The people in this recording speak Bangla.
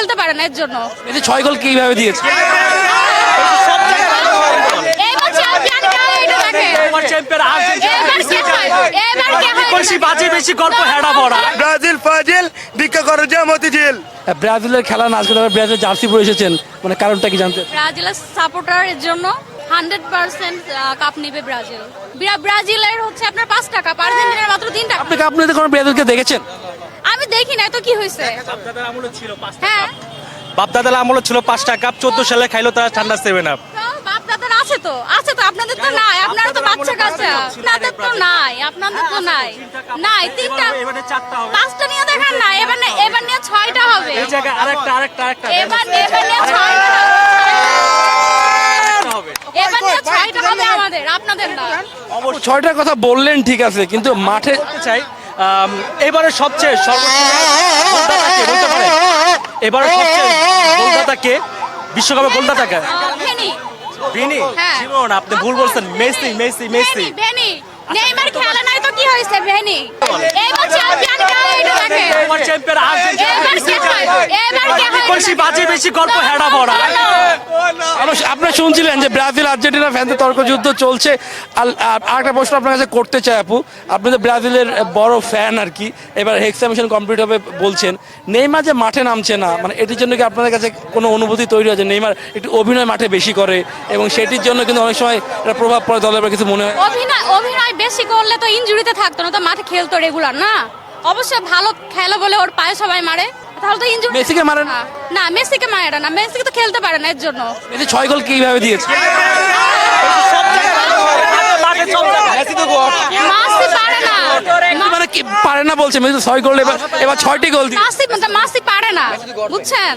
খেলতে পারে না এর জন্য। এই যে 6 গোল কিভাবে দিয়েছে? এবার চ্যাম্পিয়ন কে হয় এটা দেখেন। এবার চ্যাম্পিয়ন আর্জেন্টিনা। এবার কে হয়? এবার কে হয়? বেশি বাজে বেশি গল্প হেডা পড়া। ব্রাজিল ফাজিল ভিক্ষা করে যা মতিঝিল। ব্রাজিলের খেলা না, আজকে তারা ব্রাজিলের জার্সি পরে এসেছেন, মানে কারণটা কি জানতে? ব্রাজিলের সাপোর্টার এর জন্য 100% কাপ নেবে ব্রাজিল। ব্রাজিলের হচ্ছে আপনার 5 টাকা, আর্জেন্টিনার মাত্র 3 টাকা। আপনি আপনি তো কোনো ব্রাজিলকে দেখেছেন? আমি দেখি না তো কি হয়েছে। বাপদাদার আমলে ছিল 5 হ্যাঁ বাপদাদার আমলে ছিল 5 কাপ, 14 সালে খাইলো তারা ঠান্ডা 7 আপ। তো বাপ-দাদার আছে তো আপনাদের তো নাই, আপনারা তো বাচ্চা কাচ্চা, আপনাদের তো নাই, নাই 3টা এবারে 4টা হবে। 5টা নিয়ে দেখেন না, এবার নিয়ে 6টা হবে। এই জায়গায় আরেকটা এবার নিয়ে 6টা হবে। এবার নিয়ে 6টা হবে আমাদের, আপনাদের না। 6টার কথা বললেন ঠিক আছে, কিন্তু মাঠে বলতে চাই এবারে সবচেয়ে সর্বোচ্চ গোলদাতা কে বলতে পারে? এবারে সবচেয়ে গোলদাতা কে? বিশ্বকাপের গোলদাতা কে? ভেনি ভিনি? হ্যাঁ। জীবন আপনি ভুল বলছেন। মেসি। ভেনি নেইমার খেলে নাই তো কি হয়েছে? ভেনি এবার চ্যাম্পিয়ন কে হয় এটা দেখেন। এবার চ্যাম্পিয়ন আর্জেন্টিনা। এবার কে হয়? এবার কে হয়? বেশি বাজে বেশি গল্প হেডা পড়া। আপনারা শুনছিলেন যে ব্রাজিল আর্জেন্টিনা ফ্যানদের তর্কযুদ্ধ চলছে। আর আরেকটা প্রশ্ন আপনার কাছে করতে চাই আপু, আপনি তো ব্রাজিলের বড় ফ্যান আর কি, এবার হেক্সামিশন কমপ্লিট হবে বলছেন, নেইমার যে মাঠে নামছে না, মানে এটির জন্য কি আপনাদের কাছে কোনো অনুভূতি তৈরি হয়েছে? নেইমার একটু অভিনয় মাঠে বেশি করে এবং সেটির জন্য কিন্তু অনেক সময় এটা প্রভাব পড়ে দলের উপর, কিছু মনে হয়? অভিনয় বেশি করলে তো ইনজুরিতে থাকতো না, তো মাঠে খেলতো রেগুলার না। অবশ্যই ভালো খেলো বলে ওর পায়ে সবাই মারে, তাহলে তো ইনজুরি। মেসিকে মারে না? না, মেসিকে মারে না, মেসিকে তো খেলতে পারে না এর জন্য। এই যে 6 গোল কিভাবে দিয়েছে? মাসি পারে না, মানে কি পারে না বলছে? মেসি 6 গোল, এবার 6টি গোল দিয়ে মাসি পারে না, বুঝছেন?